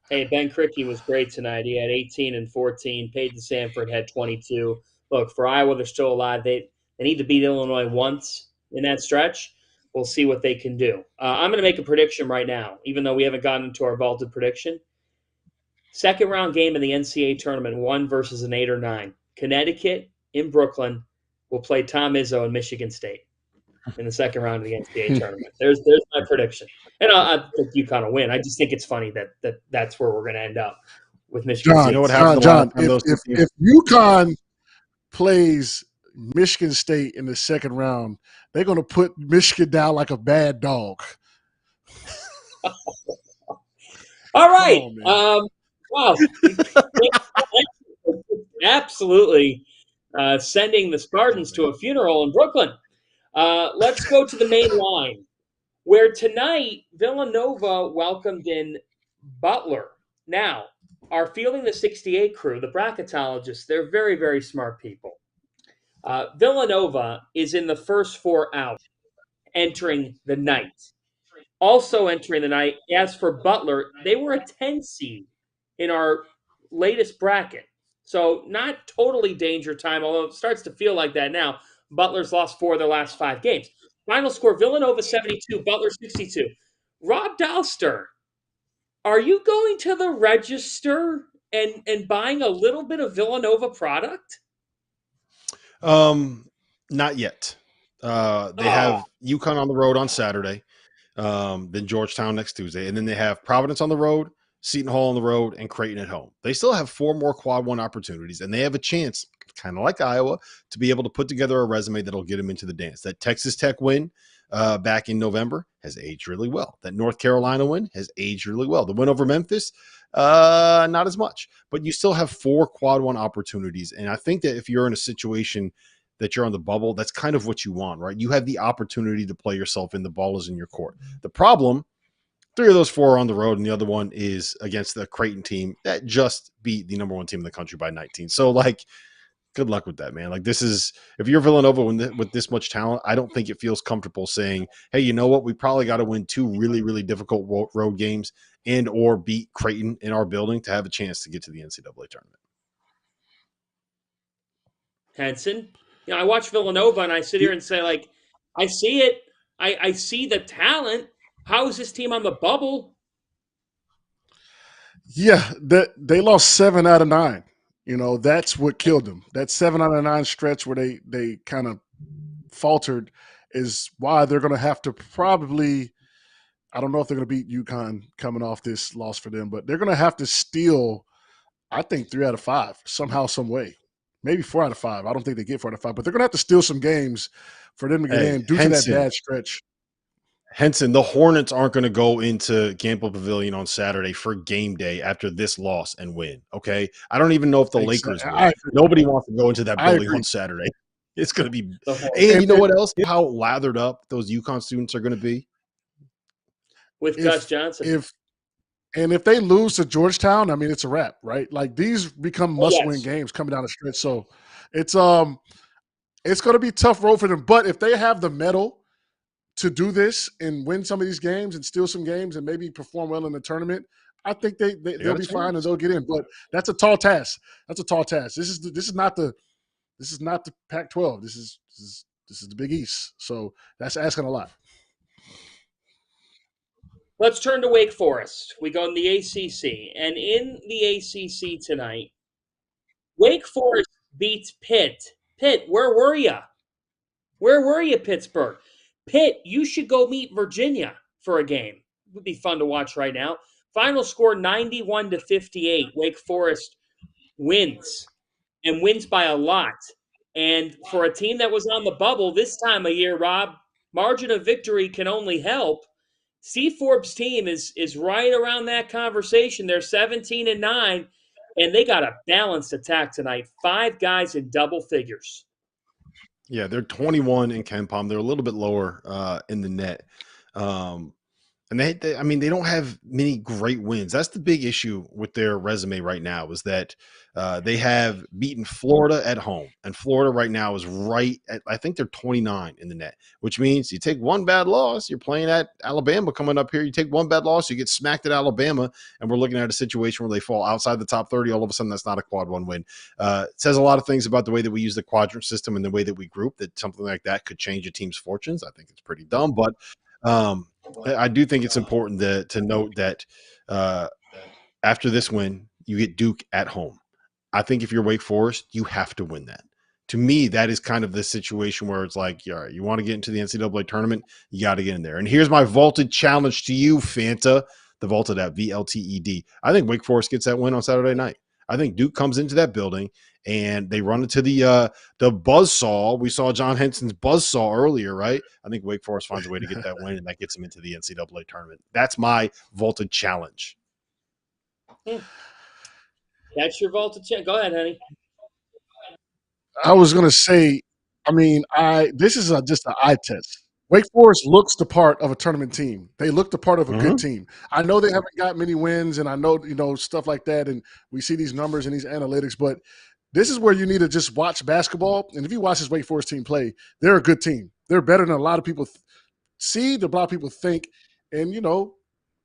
Hey, Ben Krikke was great tonight. He had 18 and 14. Peyton Sanford had 22. Look, for Iowa, they're still alive. They need to beat Illinois once in that stretch. We'll see what they can do. I'm going to make a prediction right now, even though we haven't gotten into our vaulted prediction. Second round game in the NCAA tournament, 1 versus an 8 or 9. Connecticut in Brooklyn will play Tom Izzo in Michigan State in the second round of the NCAA tournament. There's my prediction. And I think UConn will win. I just think it's funny that's where we're going to end up with Michigan State. You know what happens? John, if UConn plays Michigan State in the second round, they're going to put Michigan down like a bad dog. All right. Wow. Absolutely sending the Spartans to a funeral in Brooklyn. Let's go to the main line, where tonight Villanova welcomed in Butler. Now, our Fielding the 68 crew, the bracketologists, they're very, very smart people. Villanova is in the first 4 out, entering the night. Also entering the night, as for Butler, they were a 10 seed in our latest bracket. So not totally danger time, although it starts to feel like that now. Butler's lost 4 of their last 5 games. Final score, Villanova 72, Butler 62. Rob Dauster, are you going to the register and buying a little bit of Villanova product? Not yet. They have UConn on the road on Saturday, then Georgetown next Tuesday, and then they have Providence on the road Seton Hall on the road, and Creighton at home. They still have 4 more quad 1 opportunities, and they have a chance, kind of like Iowa, to be able to put together a resume that'll get them into the dance. That Texas Tech win back in November has aged really well. That North Carolina win has aged really well. The win over Memphis, not as much, but you still have 4 quad 1 opportunities. And I think that if you're in a situation that you're on the bubble, that's kind of what you want, right? You have the opportunity to play yourself in, the ball is in your court. The problem, 3 of those 4 are on the road, and the other one is against the Creighton team that just beat the number 1 team in the country by 19. So, like, good luck with that, man. Like, this is, if you're Villanova with this much talent, I don't think it feels comfortable saying, hey, you know what? We probably got to win 2 really, really difficult road games and or beat Creighton in our building to have a chance to get to the NCAA tournament. Henson, I watch Villanova and I sit here and say, like, I see it. I see the talent. How is this team on the bubble? Yeah, they lost 7 out of 9. That's what killed them. That 7 out of 9 stretch where they kind of faltered is why they're going to have to probably, I don't know if they're going to beat UConn coming off this loss for them, but they're going to have to steal, I think, 3 out of 5 somehow, some way. Maybe 4 out of 5. I don't think they get 4 out of 5, but they're going to have to steal some games for them to get in due to that bad stretch. Henson, the Hornets aren't going to go into Gamble Pavilion on Saturday for game day after this loss and win, okay? I don't even know if the Lakers win. Nobody wants to go into that building on Saturday. It's going to be – and you know what else? How lathered up those UConn students are going to be? With Gus Johnson. If they lose to Georgetown, I mean, it's a wrap, right? Like, these become must-win games coming down the stretch. So it's going to be a tough road for them. But if they have the mettle to do this and win some of these games and steal some games and maybe perform well in the tournament, I think they'll be fine and they'll get in. But that's a tall task. This is not the Pac-12. This is the Big East. So that's asking a lot. Let's turn to Wake Forest. We go in the ACC. And in the ACC tonight, Wake Forest beats Pitt. Pitt, where were you? Where were you, Pittsburgh? Pitt, you should go meet Virginia for a game. It would be fun to watch right now. Final score 91-58. Wake Forest wins, and wins by a lot. And for a team that was on the bubble this time of year, Rob, margin of victory can only help. Steve Forbes' team is right around that conversation. They're 17-9, and they got a balanced attack tonight. 5 guys in double figures. Yeah, they're 21 in KenPom. They're a little bit lower in the net. And they don't have many great wins. That's the big issue with their resume right now, is that they have beaten Florida at home. And Florida right now is right at, I think they're 29 in the net, which means you take one bad loss, you're playing at Alabama coming up here. You take one bad loss, you get smacked at Alabama, and we're looking at a situation where they fall outside the top 30. All of a sudden, that's not a quad 1 win. It says a lot of things about the way that we use the quadrant system and the way that we group, that something like that could change a team's fortunes. I think it's pretty dumb, but I do think it's important to note that after this win, you get Duke at home. I think if you're Wake Forest, you have to win that. To me, that is kind of the situation where it's like, all right, you want to get into the NCAA tournament, you got to get in there. And here's my vaulted challenge to you, Fanta, the vaulted app, VLTED. I think Wake Forest gets that win on Saturday night. I think Duke comes into that building and they run into the buzzsaw. We saw John Henson's buzzsaw earlier, right? I think Wake Forest finds a way to get that win, and that gets them into the NCAA tournament. That's my vaulted challenge. That's your vaulted challenge. Go ahead, honey. I was going to say, this is just an eye test. Wake Forest looks the part of a tournament team. They look the part of a good team. I know they haven't got many wins, and I know, stuff like that, and we see these numbers and these analytics, but this is where you need to just watch basketball. And if you watch this Wake Forest team play, they're a good team. They're better than a lot of people see, than a lot of people think. And,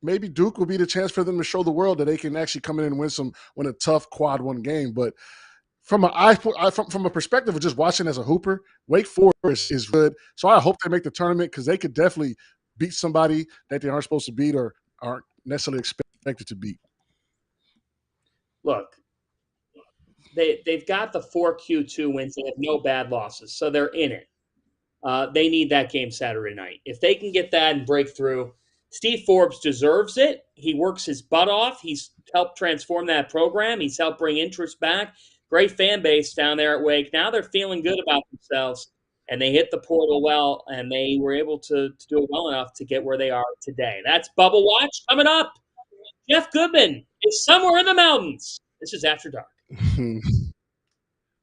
maybe Duke will be the chance for them to show the world that they can actually come in and win a tough quad 1 game. But from a perspective of just watching as a hooper, Wake Forest is good. So I hope they make the tournament, because they could definitely beat somebody that they aren't supposed to beat or aren't necessarily expected to beat. Look, they've got the 4 Q2 wins. They have no bad losses, so they're in it. They need that game Saturday night. If they can get that and break through, Steve Forbes deserves it. He works his butt off. He's helped transform that program. He's helped bring interest back. Great fan base down there at Wake. Now they're feeling good about themselves, and they hit the portal well, and they were able to do it well enough to get where they are today. That's Bubble Watch. Coming up, Jeff Goodman is somewhere in the mountains. This is After Dark.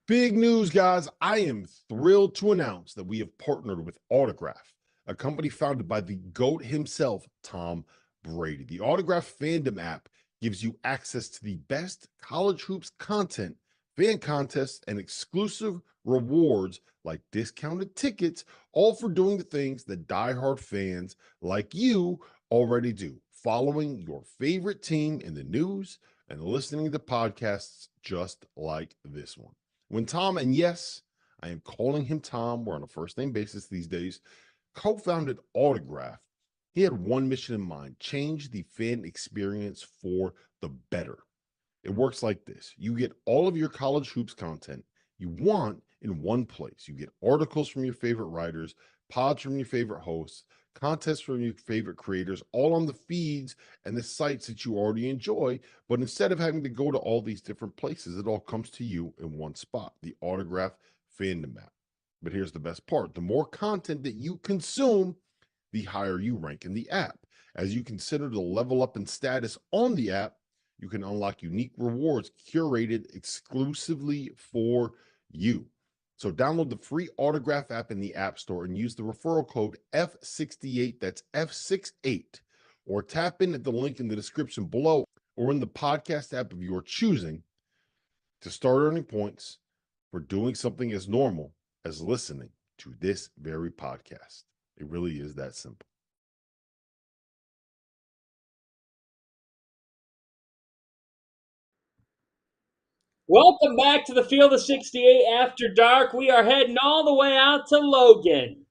Big news, guys. I am thrilled to announce that we have partnered with Autograph, a company founded by the GOAT himself, Tom Brady. The Autograph fandom app gives you access to the best college hoops content, fan contests, and exclusive rewards like discounted tickets, all for doing the things that diehard fans like you already do, following your favorite team in the news and listening to podcasts just like this one. When Tom, and yes, I am calling him Tom, we're on a first-name basis these days, co-founded Autograph, he had one mission in mind: change the fan experience for the better. It works like this. You get all of your college hoops content you want in one place. You get articles from your favorite writers, pods from your favorite hosts, contests from your favorite creators, all on the feeds and the sites that you already enjoy. But instead of having to go to all these different places, it all comes to you in one spot, the Autograph fandom app. But here's the best part. The more content that you consume, the higher you rank in the app. As you consider the level up in status on the app, you can unlock unique rewards curated exclusively for you. So download the free Autograph app in the App Store and use the referral code F68, that's F68, or tap in at the link in the description below or in the podcast app of your choosing to start earning points for doing something as normal as listening to this very podcast. It really is that simple. Welcome back to the Field of 68 After Dark. We are heading all the way out to Logan,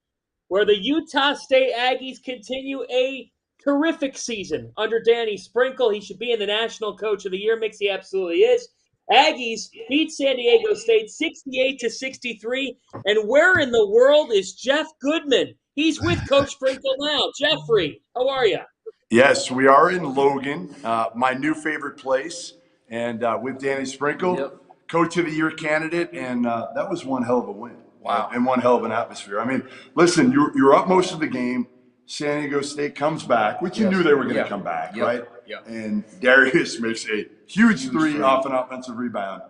where the Utah State Aggies continue a terrific season under Danny Sprinkle. He should be in the National Coach of the Year mix. He absolutely is. Aggies beat San Diego State 68-63. And where in the world is Jeff Goodman? He's with Coach Sprinkle now. Jeffrey, how are you? Yes, we are in Logan, my new favorite place, and with Danny Sprinkle, Coach of the Year candidate, and that was one hell of a win. Wow. And one hell of an atmosphere. I mean, listen, you're up most of the game. San Diego State comes back, which you knew they were going to come back, right? Yeah. And Darius makes a huge three off an offensive rebound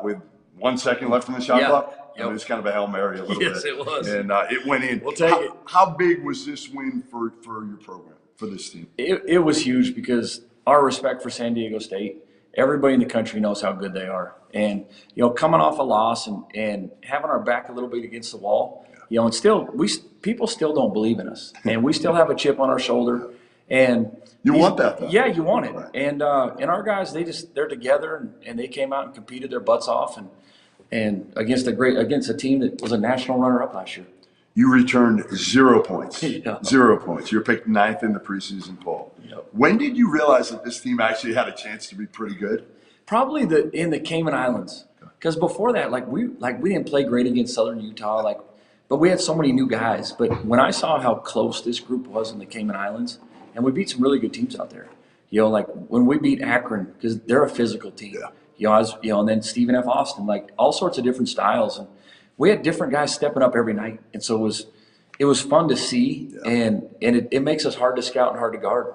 with 1 second left in the shot clock. Yep. It was kind of a Hail Mary a little bit. Yes, it was. And it went in. We'll take it. How big was this win for your program, for this team? It was huge because our respect for San Diego State, everybody in the country knows how good they are. And, coming off a loss and having our back a little bit against the wall, and still, people still don't believe in us. And we still have a chip on our shoulder. And you want that, though. Yeah, you want it. Right. And our guys, they're together and they came out and competed their butts off and against a team that was a national runner-up last year. You returned 0 points. 0 points. You were picked 9th in the preseason poll. Yep. When did you realize that this team actually had a chance to be pretty good? Probably in the Cayman Islands. Because before that, we didn't play great against Southern Utah, but we had so many new guys. But when I saw how close this group was in the Cayman Islands, and we beat some really good teams out there. When we beat Akron, because they're a physical team. Yeah. And then Stephen F. Austin, all sorts of different styles. And we had different guys stepping up every night. And so it was fun to see, and it makes us hard to scout and hard to guard.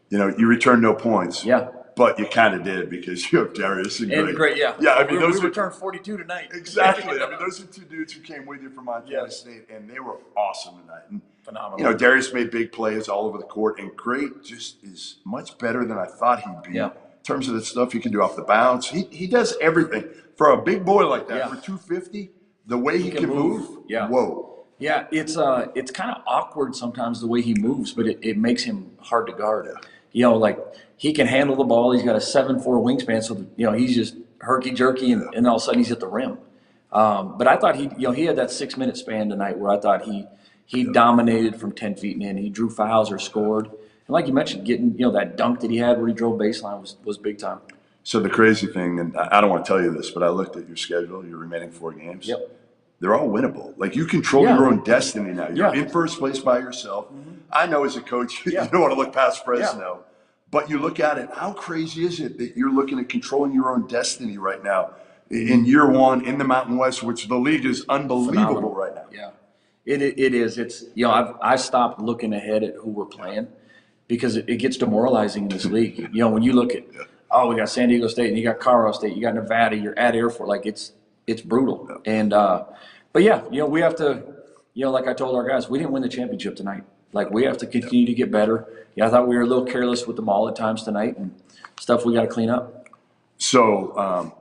You returned no points. Yeah. But you kind of did because you have Darius and Great. Yeah, I mean, we returned 42 tonight. Exactly. I mean, those are two dudes who came with you from Montana State, and they were awesome tonight. And, phenomenal. Darius made big plays all over the court, and Creighton just is much better than I thought he'd be. Yeah. In terms of the stuff he can do off the bounce, he does everything. For a big boy like that, for 250, the way he can move, whoa. Yeah, it's kind of awkward sometimes the way he moves, but it makes him hard to guard. He can handle the ball. He's got a 7'4" wingspan, so he's just herky-jerky, and all of a sudden he's at the rim. But I thought he had that 6-minute span tonight where I thought he dominated from 10 feet and in. He drew fouls or scored. And like you mentioned, getting that dunk that he had where he drove baseline was big time. So the crazy thing, and I don't want to tell you this, but I looked at your schedule, your remaining 4 games. Yep. They're all winnable. You control your own destiny now. You're in first place by yourself. I know as a coach, you don't want to look past Fresno, but you look at it. How crazy is it that you're looking at controlling your own destiny right now in year one in the Mountain West, which the league is unbelievable right now. Yeah, it is. It's I stopped looking ahead at who we're playing because it gets demoralizing in this league. When you look at we got San Diego State and you got Colorado State, you got Nevada, you're at Air Force, like it's brutal. And but we have to, like I told our guys, we didn't win the championship tonight. Like we have to continue to get better. Yeah, I thought we were a little careless with the ball at times tonight and stuff we got to clean up. So,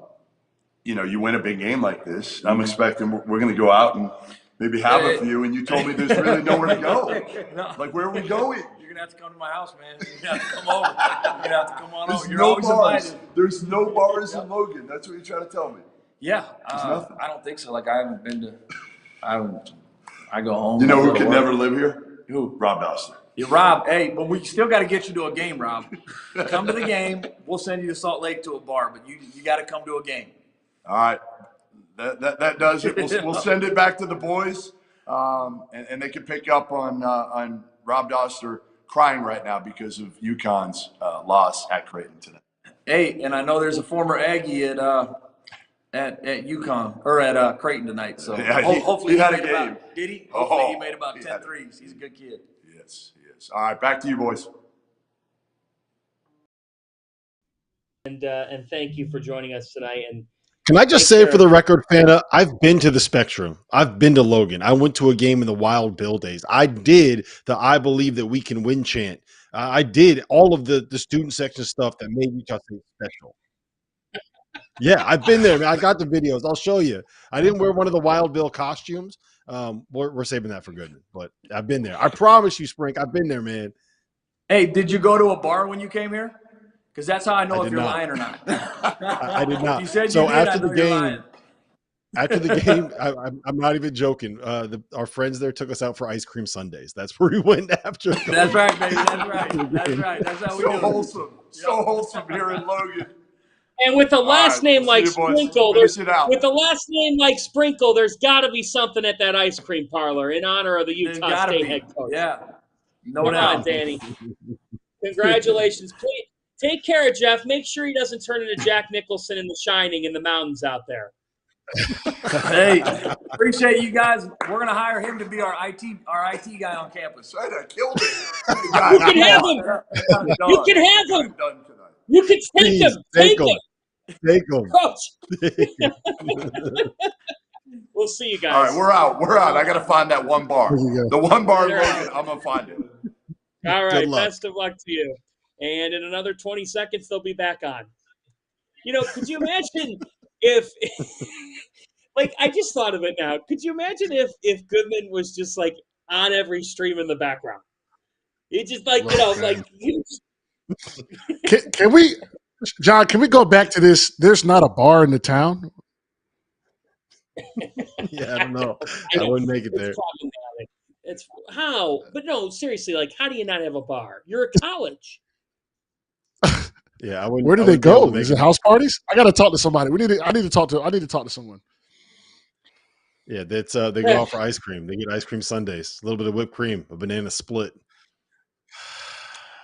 you win a big game like this. I'm expecting we're going to go out and maybe have a few. And you told me there's really nowhere to go. No. Like, where are we going? You're going to have to come to my house, man. You're going to have to come over. You're going to have to come on over. You're no always bars. invited. There's no bars in Logan. That's what you're trying to tell me. Yeah. I don't think so. Like, I haven't been to – I go home. You know who could never live here? Who? Rob Dauster. Yeah, Rob, hey, but we still got to get you to a game, Rob. Come to the game. We'll send you to Salt Lake to a bar, but you got to come to a game. All right. That does it. We'll send it back to the boys, and they can pick up on Rob Dauster crying right now because of UConn's loss at Creighton tonight. Hey, and I know there's a former Aggie at UConn or at Creighton tonight. So hopefully he had a game. Did he? Hopefully he made about 10 threes. He's a good kid. Yes, he is. All right, back to you, boys. And thank you for joining us tonight. And can I just say for the record, Fanta, I've been to the Spectrum. I've been to Logan. I went to a game in the Wild Bill days. I did the I believe that we can win chant. I did all of the student section stuff that made Utah State special. Yeah, I've been there, man. I got the videos. I'll show you. I didn't wear one of the Wild Bill costumes. We're saving that for Goodman, but I've been there. I promise you, Sprink, I've been there, man. Hey, did you go to a bar when you came here? Because that's how I know if you're lying or not. I did not. You said so you did, after the game, I'm not even joking. Our friends there took us out for ice cream sundaes. That's where we went after. That's right, baby. That's right. That's right. That's how we do it. So wholesome here in Logan. And with a last name like Sprinkle, there's got to be something at that ice cream parlor in honor of the Utah State head coach. Yeah, no doubt, Danny. Congratulations. Please take care of Jeff. Make sure he doesn't turn into Jack Nicholson in The Shining in the mountains out there. Hey, appreciate you guys. We're gonna hire him to be our IT guy on campus. I killed it. You can have him. You can have him. You can take him. Take him. Take him. Coach. We'll see you guys. All right, we're out. I got to find that one bar. The one bar, Logan, I'm going to find it. All right, best of luck to you. And in another 20 seconds, they'll be back on. Could you imagine if I just thought of it now. Could you imagine if Goodman was just like on every stream in the background? It's just Can we, John, can we go back to this? There's not a bar in the town. Yeah, I don't know. I wouldn't make it there. It's how, but no, seriously, how do you not have a bar? You're a college. Yeah, I wouldn't. Where do they go? Is it house parties? I got to talk to somebody. I need to talk to someone. Yeah, that's they go out for ice cream. They get ice cream sundaes, a little bit of whipped cream, a banana split.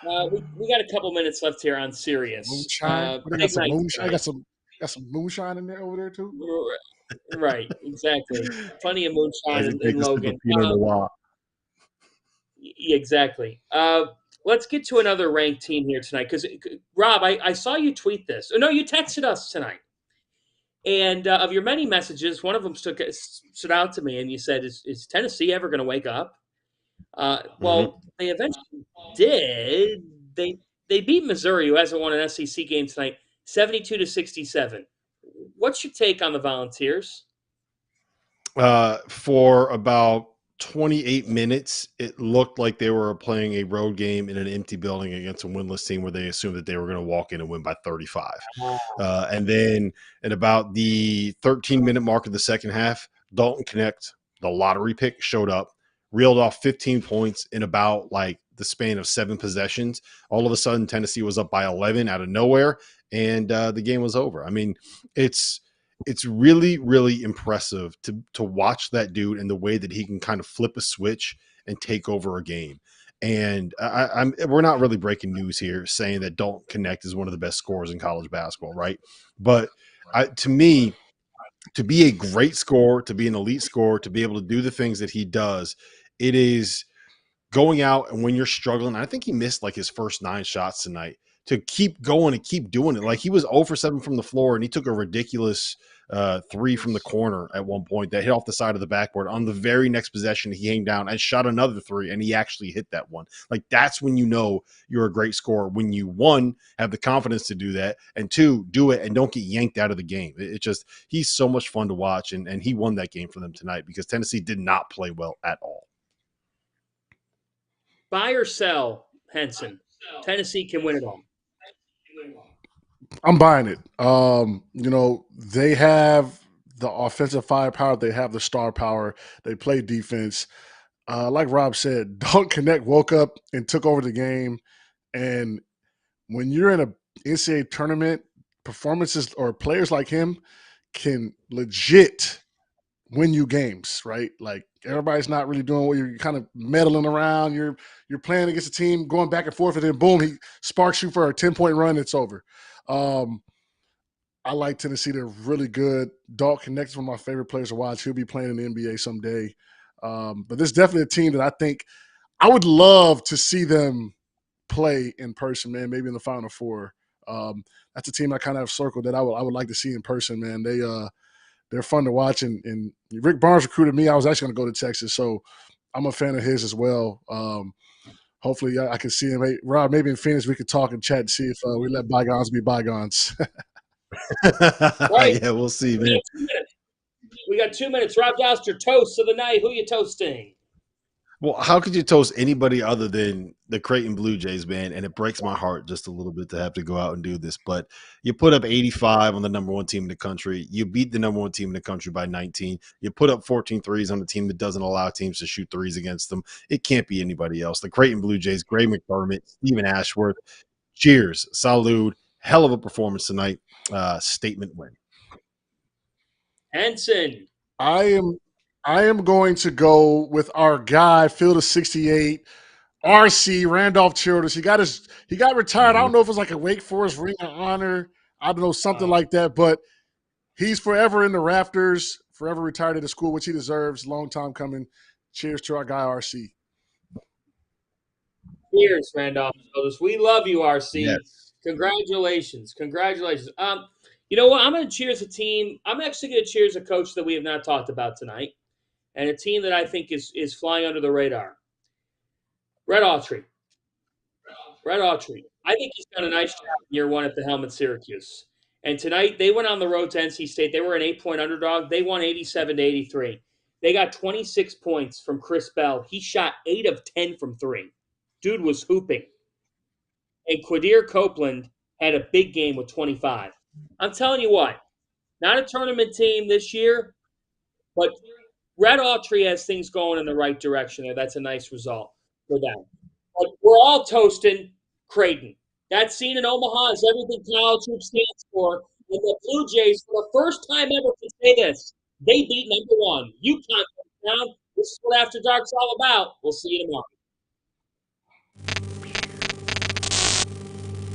We got a couple minutes left here on Sirius. Moonshine. I got some moonshine. I got some moonshine in there over there too. Right, exactly. Plenty of moonshine in Logan. Exactly. Let's get to another ranked team here tonight because, Rob, I saw you tweet this. Oh, no, you texted us tonight. And of your many messages, one of them stood out to me, and you said, is Tennessee ever going to wake up? Well, they eventually did. They beat Missouri, who hasn't won an SEC game tonight, 72-67. What's your take on the Volunteers? For about 28 minutes, it looked like they were playing a road game in an empty building against a winless team where they assumed that they were going to walk in and win by 35. And then at about the 13-minute mark of the second half, Dalton Connect, the lottery pick, showed up, reeled off 15 points in about the span of 7 possessions. All of a sudden, Tennessee was up by 11 out of nowhere, and the game was over. I mean, it's really, really impressive to watch that dude and the way that he can kind of flip a switch and take over a game. And we're not really breaking news here saying that Dalton Connect is one of the best scorers in college basketball, right? But to me, to be a great scorer, to be an elite scorer, to be able to do the things that he does, it is going out and when you're struggling. I think he missed like his first 9 shots tonight, to keep going and keep doing it. Like he was 0 for 7 from the floor, and he took a ridiculous 3 from the corner at one point that hit off the side of the backboard. On the very next possession, he came down and shot another 3, and he actually hit that one. Like that's when you know you're a great scorer, when you, 1, have the confidence to do that, and 2, do it and don't get yanked out of the game. It just, he's so much fun to watch, and he won that game for them tonight because Tennessee did not play well at all. Buy or sell, Henson. Tennessee can win it all. I'm buying it. They have the offensive firepower. They have the star power. They play defense. Like Rob said, Dalton Connect woke up and took over the game. And when you're in a NCAA tournament, performances or players like him can legit win you games, right? Like everybody's not really doing what you're kind of meddling around. You're playing against a team, going back and forth, and then boom, he sparks you for a 10-point run. It's over. I like Tennessee. They're really good. Dalton Connect is one of my favorite players to watch. He'll be playing in the NBA someday. But this is definitely a team that I think I would love to see them play in person, man, maybe in the Final Four. That's a team I kind of have circled that I would like to see in person, man. They're fun to watch. And Rick Barnes recruited me. I was actually going to go to Texas, so I'm a fan of his as well. Hopefully I can see him. Hey, Rob, maybe in Phoenix we could talk and chat and see if we let bygones be bygones. Right. Yeah, we'll see, man. We got 2 minutes. Rob Dauster, toast of the night. Who you toasting? Well, how could you toast anybody other than the Creighton Blue Jays, man? And it breaks my heart just a little bit to have to go out and do this. But you put up 85 on the number 1 team in the country. You beat the number 1 team in the country by 19. You put up 14 threes on the team that doesn't allow teams to shoot threes against them. It can't be anybody else. The Creighton Blue Jays, Gray McDermott, Stephen Ashworth. Cheers. Salud. Hell of a performance tonight. Statement win. Henson. I am going to go with our guy, field of 68, RC, Randolph Childress. He got retired. I don't know if it was like a Wake Forest Ring of Honor. I don't know, something like that. But he's forever in the rafters, forever retired at the school, which he deserves. Long time coming. Cheers to our guy, RC. Cheers, Randolph Childress. We love you, RC. Yes. Congratulations. You know what? I'm going to cheers a team. I'm actually going to cheers a coach that we have not talked about tonight, and a team that I think is flying under the radar. Red Autry. I think he's done a nice job in year 1 at the helm at Syracuse. And tonight they went on the road to NC State. They were an 8-point underdog. They won 87-83. They got 26 points from Chris Bell. He shot 8 of 10 from 3. Dude was hooping. And Quadir Copeland had a big game with 25. I'm telling you what, not a tournament team this year, but Red Autry has things going in the right direction there. That's a nice result for them. But we're all toasting Creighton. That scene in Omaha is everything college hoops stands for. And the Blue Jays, for the first time ever, can say this. They beat number 1. UConn comes down. This is what After Dark's all about. We'll see you tomorrow.